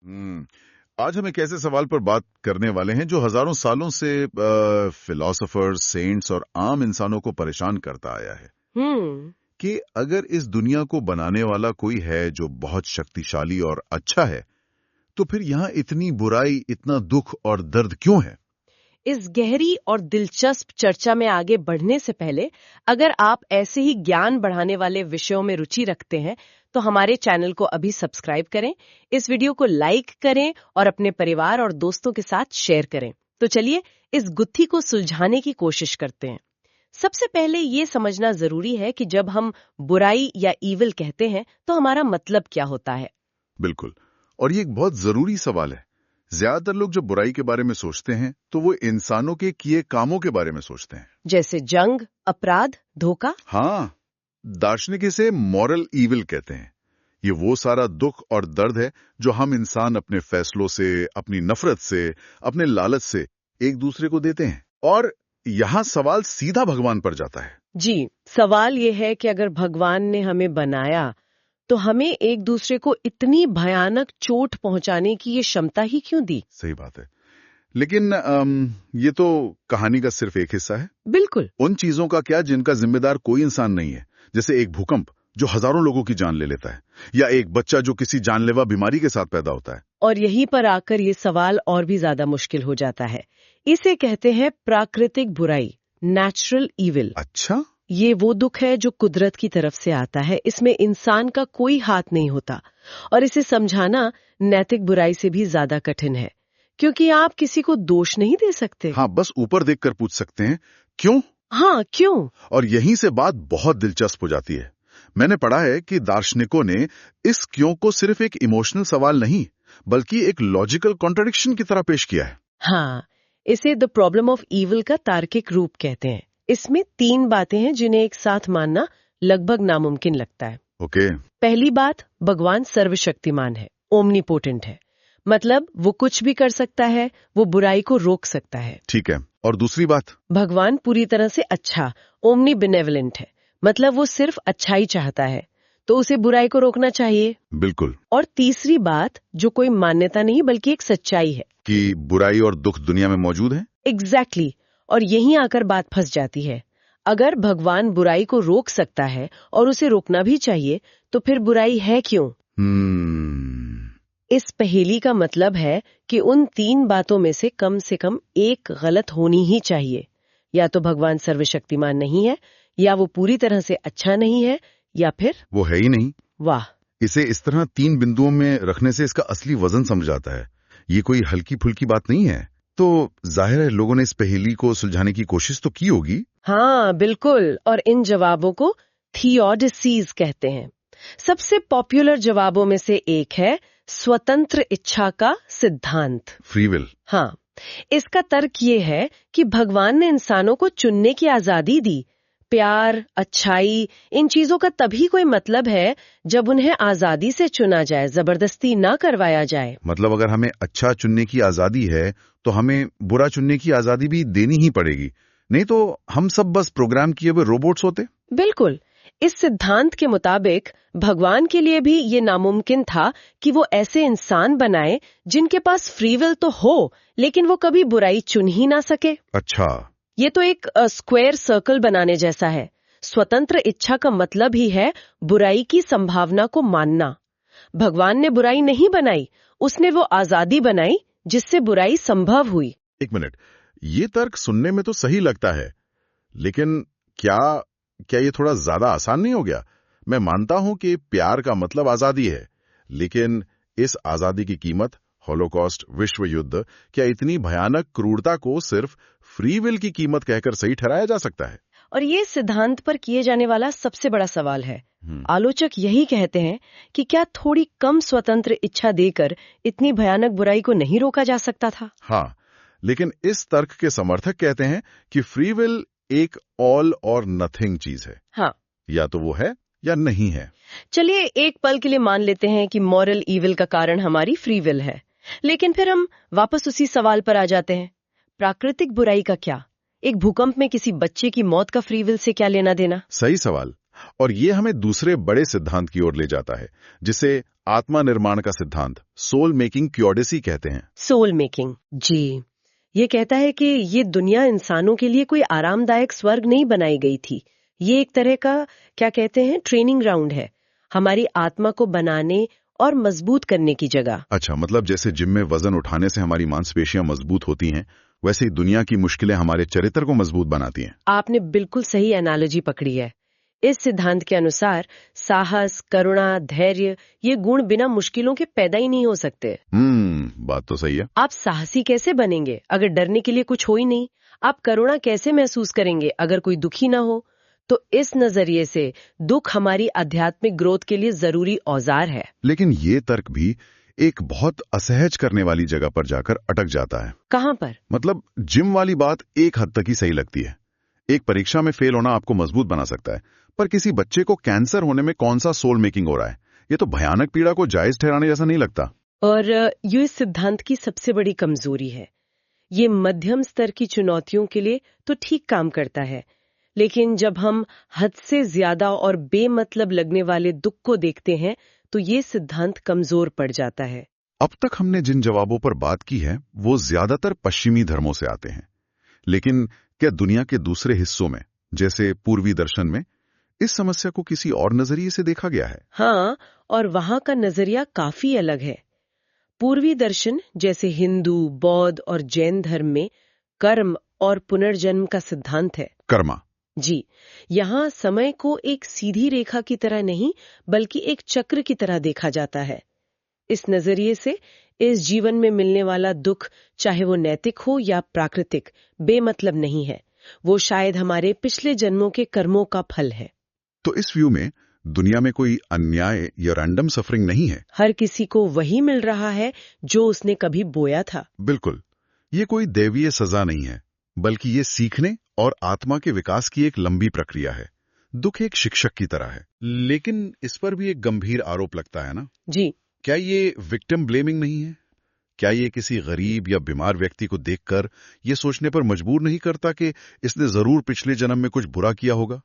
हम्म, आज हम एक ऐसे सवाल पर बात करने वाले हैं जो हजारों सालों से फिलोसोफर्स, सेंट्स और आम इंसानों को परेशान करता आया है हम्म। कि अगर इस दुनिया को बनाने वाला कोई है जो बहुत शक्तिशाली और अच्छा है, तो फिर यहाँ इतनी बुराई, इतना दुख और दर्द क्यों है? इस गहरी और दिलचस्प चर्चा में आगे बढ़ने से पहले, अगर आप ऐसे ही ज्ञान बढ़ाने वाले विषयों में रुचि रखते हैं, तो हमारे चैनल को अभी सब्सक्राइब करें, इस वीडियो को लाइक करें और अपने परिवार और दोस्तों के साथ शेयर करें। तो चलिए इस गुत्थी को सुलझाने की कोशिश करते हैं। सबसे पहले ये समझना जरूरी है कि जब हम बुराई या ईविल कहते हैं, तो हमारा मतलब क्या होता है। बिल्कुल। और ये एक बहुत जरूरी सवाल है। ज्यादातर लोग जब बुराई के बारे में सोचते हैं तो वो इंसानों के किए कामों के बारे में सोचते हैं। जैसे जंग, अपराध, धोखा। हाँ, दार्शनिक इसे मॉरल ईविल कहते हैं। ये वो सारा दुख और दर्द है जो हम इंसान अपने फैसलों से, अपनी नफरत से, अपने लालच से एक दूसरे को देते हैं। और यहाँ सवाल सीधा भगवान पर जाता है। जी, सवाल ये है कि अगर भगवान ने हमें बनाया, तो हमें एक दूसरे को इतनी भयानक चोट पहुंचाने की ये क्षमता ही क्यों दी? सही बात है। लेकिन ये तो कहानी का सिर्फ एक हिस्सा है। बिल्कुल। उन चीजों का क्या जिनका जिम्मेदार कोई इंसान नहीं है, जैसे एक भूकंप जो हजारों लोगों की जान ले लेता है, या एक बच्चा जो किसी जानलेवा बीमारी के साथ पैदा होता है। और यहीं पर आकर ये सवाल और भी ज्यादा मुश्किल हो जाता है। इसे कहते हैं प्राकृतिक बुराई, नेचुरल ईविल। अच्छा, ये वो दुख है जो कुदरत की तरफ से आता है, इसमें इंसान का कोई हाथ नहीं होता। और इसे समझाना नैतिक बुराई से भी ज्यादा कठिन है, क्योंकि आप किसी को दोष नहीं दे सकते। हाँ, बस ऊपर देखकर पूछ सकते हैं क्यों। हाँ, क्यों? और यहीं से बात बहुत दिलचस्प हो जाती है। मैंने पढ़ा है कि दार्शनिकों ने इस क्यों को सिर्फ एक इमोशनल सवाल नहीं, बल्कि एक लॉजिकल कॉन्ट्रडिक्शन की तरह पेश किया है। हाँ, इसे द प्रॉब्लम ऑफ ईविल का तार्किक रूप कहते हैं। इसमें 3 बातें हैं जिन्हें एक साथ मानना लगभग नामुमकिन लगता है। ओके। पहली बात, भगवान सर्वशक्तिमान है, ओमनीपोटेंट है। मतलब वो कुछ भी कर सकता है, वो बुराई को रोक सकता है। ठीक है। और दूसरी बात? भगवान पूरी तरह से अच्छा, ओमनी बेनेवलेंट है। मतलब वो सिर्फ अच्छा ही चाहता है, तो उसे बुराई को रोकना चाहिए। बिल्कुल। और तीसरी बात, जो कोई मान्यता नहीं बल्कि एक सच्चाई है, कि बुराई और दुख दुनिया में मौजूद है। एग्जैक्टली। और यहीं आकर बात फंस जाती है। अगर भगवान बुराई को रोक सकता है और उसे रोकना भी चाहिए, तो फिर बुराई है क्यों? इस पहेली का मतलब है कि उन 3 बातों में से कम एक गलत होनी ही चाहिए। या तो भगवान सर्वशक्तिमान नहीं है, या वो पूरी तरह से अच्छा नहीं है, या फिर वो है ही नहीं। वाह! इसे इस तरह 3 बिंदुओं में रखने से इसका असली वजन समझ आता है। ये कोई हल्की फुल्की बात नहीं है। तो जाहिर है लोगों ने इस पहेली को सुलझाने की कोशिश तो की होगी। हाँ, बिल्कुल। और इन जवाबों को थियोडिसीज कहते हैं। सबसे पॉपुलर जवाबों में से एक है स्वतंत्र इच्छा का सिद्धांत, फ्री विल। हाँ, इसका तर्क ये है कि भगवान ने इंसानों को चुनने की आजादी दी। प्यार, अच्छाई, इन चीजों का तभी कोई मतलब है जब उन्हें आजादी से चुना जाए, जबरदस्ती ना करवाया जाए। मतलब अगर हमें अच्छा चुनने की आजादी है, तो हमें बुरा चुनने की आजादी भी देनी ही पड़ेगी। नहीं तो हम सब बस प्रोग्राम किए हुए रोबोट्स होते। बिल्कुल। इस सिद्धांत के मुताबिक भगवान के लिए भी ये नामुमकिन था कि वो ऐसे इंसान बनाए जिनके पास फ्री विल तो हो, लेकिन वो कभी बुराई चुन ही ना सके। अच्छा। ये तो एक स्क्वायर सर्कल बनाने जैसा है। स्वतंत्र इच्छा का मतलब ही है बुराई की संभावना को मानना। भगवान ने बुराई नहीं बनाई, उसने वो आजादी बनाई जिससे बुराई संभव हुई। एक मिनट, ये तर्क सुनने में तो सही लगता है, लेकिन क्या ये थोड़ा ज्यादा आसान नहीं हो गया? मैं मानता हूं कि प्यार का मतलब आजादी है, लेकिन इस आजादी की कीमत, हॉलोकॉस्ट, विश्व युद्ध, क्या इतनी भयानक क्रूरता को सिर्फ फ्री विल की कीमत कहकर सही ठहराया जा सकता है? और ये सिद्धांत पर किए जाने वाला सबसे बड़ा सवाल है। आलोचक यही कहते हैं कि क्या थोड़ी कम स्वतंत्र इच्छा देकर इतनी भयानक बुराई को नहीं रोका जा सकता था? हाँ, लेकिन इस तर्क के समर्थक कहते हैं कि फ्री विल एक ऑल और नथिंग चीज है। हाँ, या तो वो है या नहीं है। चलिए एक पल के लिए मान लेते हैं कि मॉरल ईविल का कारण हमारी फ्री विल है, लेकिन फिर हम वापस उसी सवाल पर आ जाते हैं, प्राकृतिक बुराई का क्या? एक भूकंप में किसी बच्चे की मौत का फ्री विल से क्या लेना देना? सही सवाल। और ये हमें दूसरे बड़े सिद्धांत की ओर ले जाता है, जिसे आत्मा निर्माण का सिद्धांत, सोल मेकिंग क्योडेसी कहते हैं। सोल मेकिंग, जी। ये कहता है कि ये दुनिया इंसानों के लिए कोई आरामदायक स्वर्ग नहीं बनाई गई थी। ये एक तरह का, क्या कहते हैं, ट्रेनिंग ग्राउंड है, हमारी आत्मा को बनाने और मजबूत करने की जगह। अच्छा, मतलब जैसे जिम में वजन उठाने से हमारी मांसपेशियां मजबूत होती हैं, वैसे ही दुनिया की मुश्किलें हमारे चरित्र को मजबूत बनाती हैं। आपने बिल्कुल सही एनालॉजी पकड़ी है। इस सिद्धांत के अनुसार साहस, करुणा, धैर्य, ये गुण बिना मुश्किलों के पैदा ही नहीं हो सकते। बात तो सही है। आप साहसी कैसे बनेंगे अगर डरने के लिए कुछ हो ही नहीं? आप करुणा कैसे महसूस करेंगे अगर कोई दुखी ना हो? तो इस नजरिए से दुख हमारी आध्यात्मिक ग्रोथ के लिए जरूरी औजार है। लेकिन ये तर्क भी एक बहुत असहज करने वाली जगह पर जाकर अटक जाता है। कहाँ पर? मतलब जिम वाली बात एक हद तक ही सही लगती है। एक परीक्षा में फेल होना आपको मजबूत बना सकता है, पर किसी बच्चे को कैंसर होने में कौन सा सोल मेकिंग हो रहा है? ये तो भयानक पीड़ा को जायज ठहराने जैसा नहीं लगता। और ये इस सिद्धांत की सबसे बड़ी कमजोरी है। ये मध्यम स्तर की चुनौतियों के लिए तो ठीक काम करता है, लेकिन जब हम हद से ज्यादा और बेमतलब लगने वाले दुख को देखते हैं तो ये सिद्धांत कमजोर पड़ जाता है। अब तक हमने जिन जवाबों पर बात की है वो ज्यादातर पश्चिमी धर्मों से आते हैं, लेकिन क्या दुनिया के दूसरे हिस्सों में, जैसे पूर्वी दर्शन में, इस समस्या को किसी और नजरिए से देखा गया है? हाँ, और वहां का नजरिया काफी अलग है। पूर्वी दर्शन जैसे हिंदू, बौद्ध और जैन धर्म में कर्म और पुनर्जन्म का सिद्धांत है। कर्मा, जी, यहाँ समय को एक सीधी रेखा की तरह नहीं बल्कि एक चक्र की तरह देखा जाता है। इस नजरिए से इस जीवन में मिलने वाला दुख, चाहे वो नैतिक हो या प्राकृतिक, बेमतलब नहीं है। वो शायद हमारे पिछले जन्मों के कर्मों का फल है। तो इस व्यू में दुनिया में कोई अन्याय या रैंडम सफरिंग नहीं है। हर किसी को वही मिल रहा है जो उसने कभी बोया था। बिल्कुल, ये कोई दैवीय सजा नहीं है, बल्कि ये सीखने और आत्मा के विकास की एक लंबी प्रक्रिया है। दुख एक शिक्षक की तरह है। लेकिन इस पर भी एक गंभीर आरोप लगता है ना? जी। क्या ये विक्टिम ब्लेमिंग नहीं है? क्या ये किसी गरीब या बीमार व्यक्ति को देखकर ये सोचने पर मजबूर नहीं करता कि इसने जरूर पिछले जन्म में कुछ बुरा किया होगा?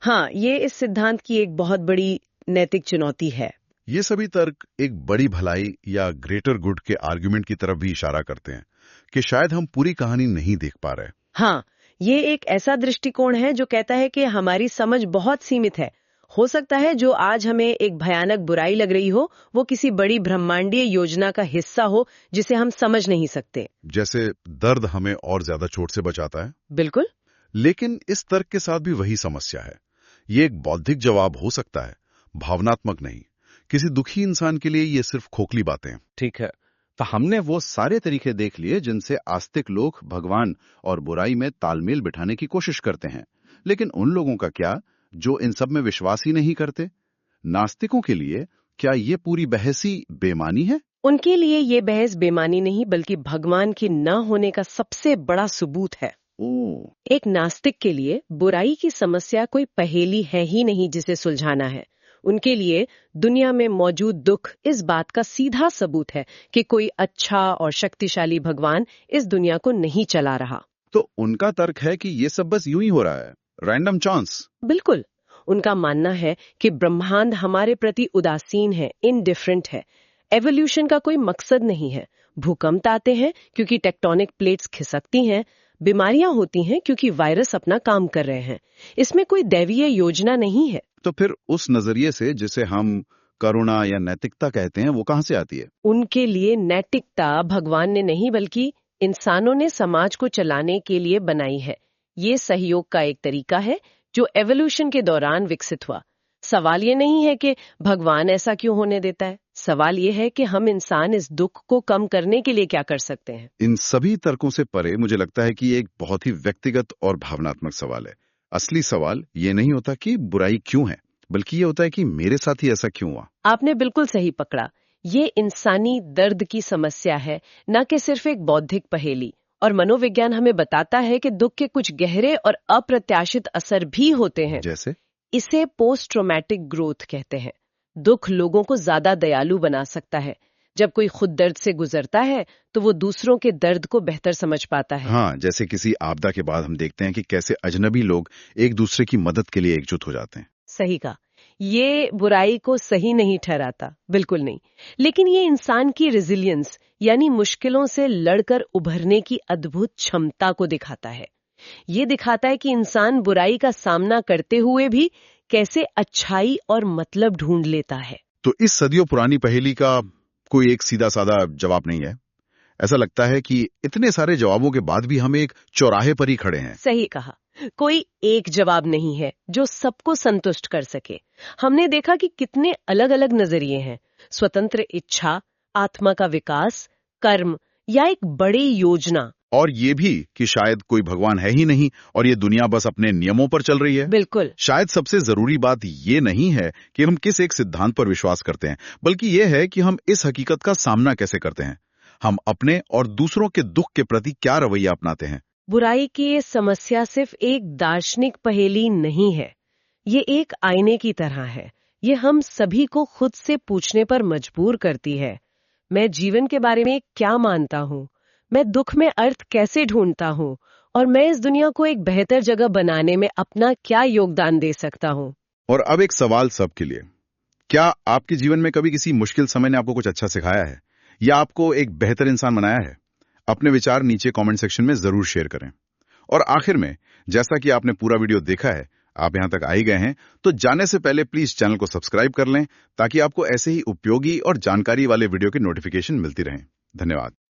हाँ, ये इस सिद्धांत की एक बहुत बड़ी नैतिक चुनौती है। ये सभी तर्क एक बड़ी भलाई या ग्रेटर गुड के आर्गुमेंट की तरफ भी इशारा करते हैं कि शायद हम पूरी कहानी नहीं देख पा रहे। हाँ, ये एक ऐसा दृष्टिकोण है जो कहता है कि हमारी समझ बहुत सीमित है। हो सकता है जो आज हमें एक भयानक बुराई लग रही हो, वो किसी बड़ी ब्रह्मांडीय योजना का हिस्सा हो जिसे हम समझ नहीं सकते। जैसे दर्द हमें और ज्यादा चोट से बचाता है। बिल्कुल। लेकिन इस तर्क के साथ भी वही समस्या है। ये एक बौद्धिक जवाब हो सकता है, भावनात्मक नहीं। किसी दुखी इंसान के लिए ये सिर्फ खोखली बातें हैं। ठीक है, तो हमने वो सारे तरीके देख लिए जिनसे आस्तिक लोग भगवान और बुराई में तालमेल बिठाने की कोशिश करते हैं। लेकिन उन लोगों का क्या जो इन सब में विश्वास ही नहीं करते? नास्तिकों के लिए क्या ये पूरी बहस ही बेमानी है? उनके लिए ये बहस बेमानी नहीं बल्कि भगवान के न होने का सबसे बड़ा सबूत है। एक नास्तिक के लिए बुराई की समस्या कोई पहेली है ही नहीं जिसे सुलझाना है। उनके लिए दुनिया में मौजूद दुख इस बात का सीधा सबूत है कि कोई अच्छा और शक्तिशाली भगवान इस दुनिया को नहीं चला रहा। तो उनका तर्क है कि ये सब बस यूं ही हो रहा है, रैंडम चांस। बिल्कुल, उनका मानना है कि ब्रह्मांड हमारे प्रति उदासीन है, इनडिफरेंट है। एवोल्यूशन का कोई मकसद नहीं है। भूकंप आते हैं क्योंकि टेक्टोनिक प्लेट्स खिसकती हैं, बीमारियां होती हैं क्योंकि वायरस अपना काम कर रहे हैं। इसमें कोई दैवीय योजना नहीं है। तो फिर उस नजरिए से जिसे हम करुणा या नैतिकता कहते हैं, वो कहां से आती है? उनके लिए नैतिकता भगवान ने नहीं बल्कि इंसानों ने समाज को चलाने के लिए बनाई है। ये सहयोग का एक तरीका है जो एवोल्यूशन के दौरान विकसित हुआ। सवाल ये नहीं है कि भगवान ऐसा क्यों होने देता है, सवाल ये है कि हम इंसान इस दुख को कम करने के लिए क्या कर सकते हैं। इन सभी तर्कों से परे मुझे लगता है कि ये एक बहुत ही व्यक्तिगत और भावनात्मक सवाल है। असली सवाल ये नहीं होता कि बुराई क्यों है, बल्कि ये होता है कि मेरे साथ ही ऐसा क्यों हुआ। आपने बिल्कुल सही पकड़ा। ये इंसानी दर्द की समस्या है, न कि सिर्फ एक बौद्धिक पहेली। और मनोविज्ञान हमें बताता है कि दुख के कुछ गहरे और अप्रत्याशित असर भी होते हैं। जैसे? इसे पोस्ट ट्रॉमेटिक ग्रोथ कहते हैं। दुख लोगों को ज्यादा दयालु बना सकता है। जब कोई खुद दर्द से गुजरता है तो वो दूसरों के दर्द को बेहतर समझ पाता है। हाँ, जैसे किसी आपदा के बाद हम देखते हैं कि कैसे अजनबी लोग एक दूसरे की मदद के लिए एकजुट हो जाते हैं। सही कहा। ये बुराई को सही नहीं ठहराता, बिल्कुल नहीं। लेकिन ये इंसान की रेजिलियंस यानी मुश्किलों से लड़कर उभरने की अद्भुत क्षमता को दिखाता है। ये दिखाता है कि इंसान बुराई का सामना करते हुए भी कैसे अच्छाई और मतलब ढूंढ लेता है। तो इस सदियों पुरानी पहेली का कोई एक सीधा साधा जवाब नहीं है। ऐसा लगता है कि इतने सारे जवाबों के बाद भी हम एक चौराहे पर ही खड़े हैं। सही कहा। कोई एक जवाब नहीं है जो सबको संतुष्ट कर सके। हमने देखा कि कितने अलग अलग नजरिए हैं। स्वतंत्र इच्छा, आत्मा का विकास, कर्म या एक बड़ी योजना। और ये भी कि शायद कोई भगवान है ही नहीं और ये दुनिया बस अपने नियमों पर चल रही है। बिल्कुल। शायद सबसे जरूरी बात ये नहीं है कि हम किस एक सिद्धांत पर विश्वास करते हैं, बल्कि ये है कि हम इस हकीकत का सामना कैसे करते हैं। हम अपने और दूसरों के दुख के प्रति क्या रवैया अपनाते हैं। बुराई की ये समस्या सिर्फ एक दार्शनिक पहेली नहीं है। ये एक आईने की तरह है। ये हम सभी को खुद से पूछने पर मजबूर करती है। मैं जीवन के बारे में क्या मानता हूँ? मैं दुख में अर्थ कैसे ढूंढता हूँ? और मैं इस दुनिया को एक बेहतर जगह बनाने में अपना क्या योगदान दे सकता हूँ? और अब एक सवाल सबके लिए, क्या आपके जीवन में कभी किसी मुश्किल समय ने आपको कुछ अच्छा सिखाया है या आपको एक बेहतर इंसान बनाया है? अपने विचार नीचे कमेंट सेक्शन में जरूर शेयर करें। और आखिर में, जैसा कि आपने पूरा वीडियो देखा है, आप यहां तक आ ही गए हैं, तो जाने से पहले प्लीज चैनल को सब्सक्राइब कर लें ताकि आपको ऐसे ही उपयोगी और जानकारी वाले वीडियो की नोटिफिकेशन मिलती रहे। धन्यवाद।